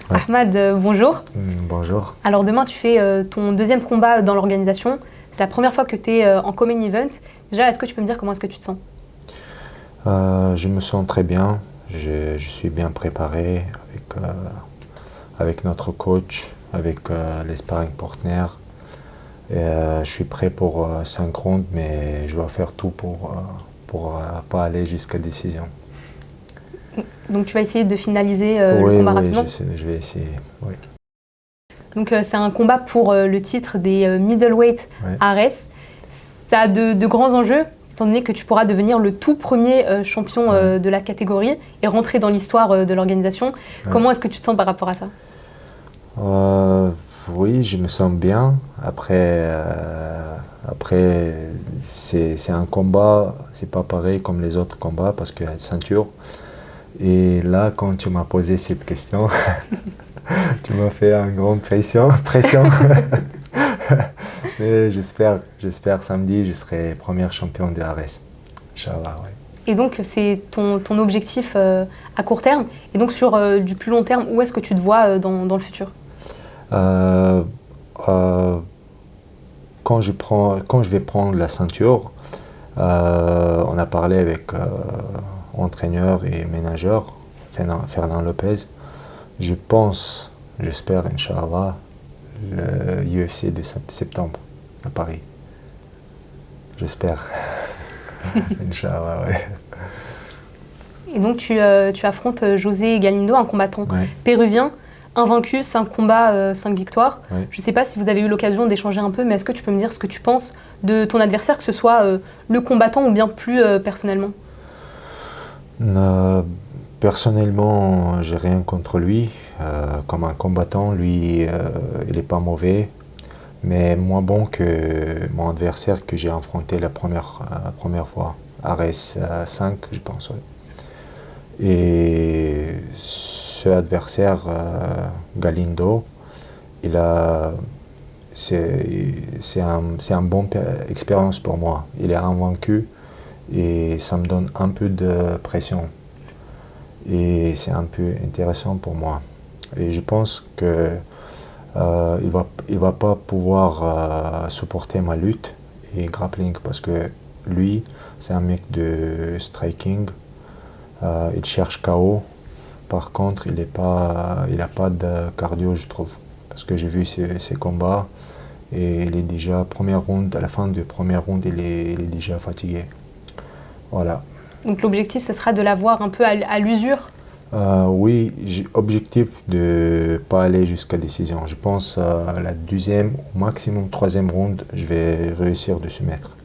Ouais. Ahmad, bonjour. Bonjour. Alors demain, tu fais ton deuxième combat dans l'organisation. C'est la première fois que tu es en co-main event. Déjà, est-ce que tu peux me dire comment est-ce que tu te sens? Je me sens très bien. Je suis bien préparé avec notre coach, avec les sparring partners. Je suis prêt pour 5 rounds, mais je dois faire tout pour pas aller jusqu'à décision. Donc tu vas essayer de finaliser le combat rapidement? Oui, je vais essayer. Oui. Donc c'est un combat pour le titre des middleweight Ares. Ça a de grands enjeux, étant donné que tu pourras devenir le tout premier champion de la catégorie et rentrer dans l'histoire de l'organisation. Ouais. Comment est-ce que tu te sens par rapport à ça? Oui, je me sens bien. Après c'est un combat, c'est pas pareil comme les autres combats parce qu'il y a une ceinture. Et là, quand tu m'as posé cette question, tu m'as fait une grande pression. Mais j'espère samedi, je serai premier champion de Ares. Inch'Allah, ouais. Et donc, c'est ton objectif à court terme. Et donc, sur du plus long terme, où est-ce que tu te vois dans le futur? Quand je vais prendre la ceinture, on a parlé avec entraîneur et manager, Fernand Lopez. J'espère, Inch'Allah, le UFC de septembre à Paris. J'espère. Inch'Allah, ouais. Et donc tu affrontes José Galindo, un combattant péruvien, invaincu, 5 combats, 5 victoires. Ouais. Je ne sais pas si vous avez eu l'occasion d'échanger un peu, mais est-ce que tu peux me dire ce que tu penses de ton adversaire, que ce soit le combattant ou bien plus personnellement? Personnellement, j'ai rien contre lui. Comme un combattant, lui, il n'est pas mauvais, mais moins bon que mon adversaire que j'ai affronté la première fois, Ares 5, je pense. Ouais. Et ce adversaire, Galindo, c'est une bonne expérience pour moi. Il est invaincu et ça me donne un peu de pression. Et c'est un peu intéressant pour moi. Et je pense que il va pas pouvoir supporter ma lutte et grappling parce que lui, c'est un mec de striking. Il cherche KO. Par contre, il a pas de cardio, je trouve. Parce que j'ai vu ses combats et il est déjà à la fin du premier round, il est déjà fatigué. Voilà. Donc l'objectif, ce sera de l'avoir un peu à l'usure? Oui, j'ai objectif de ne pas aller jusqu'à décision. Je pense à la deuxième, au maximum troisième round, je vais réussir de se mettre.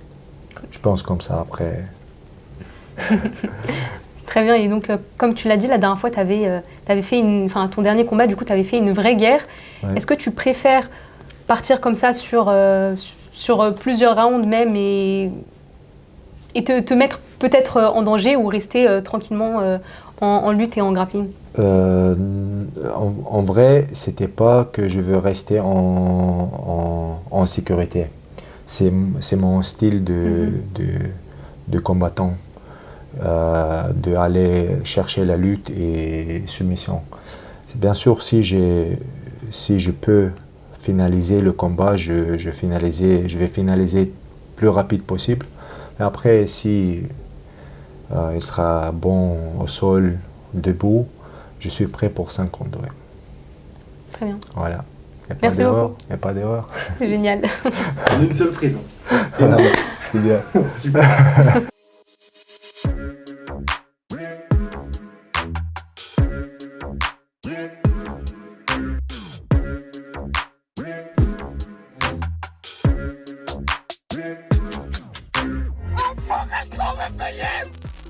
Je pense comme ça après. Très bien, et donc comme tu l'as dit, la dernière fois, tu avais fait ton dernier combat, du coup, tu avais fait une vraie guerre. Ouais. Est-ce que tu préfères partir comme ça sur plusieurs rounds même et te mettre peut-être en danger ou rester tranquillement en lutte et en grappling? En vrai, c'était pas que je veux rester en sécurité. C'est mon style de combattant, d'aller chercher la lutte et soumission. Bien sûr, si je peux finaliser le combat, je vais finaliser le plus rapide possible. Mais après, si il sera bon au sol, debout, je suis prêt pour 5 rounds. Ouais. Très bien. Voilà. Merci beaucoup. Il n'y a pas d'erreur. C'est génial. En une seule prise. C'est bien. Super. I'm fucking coming for you!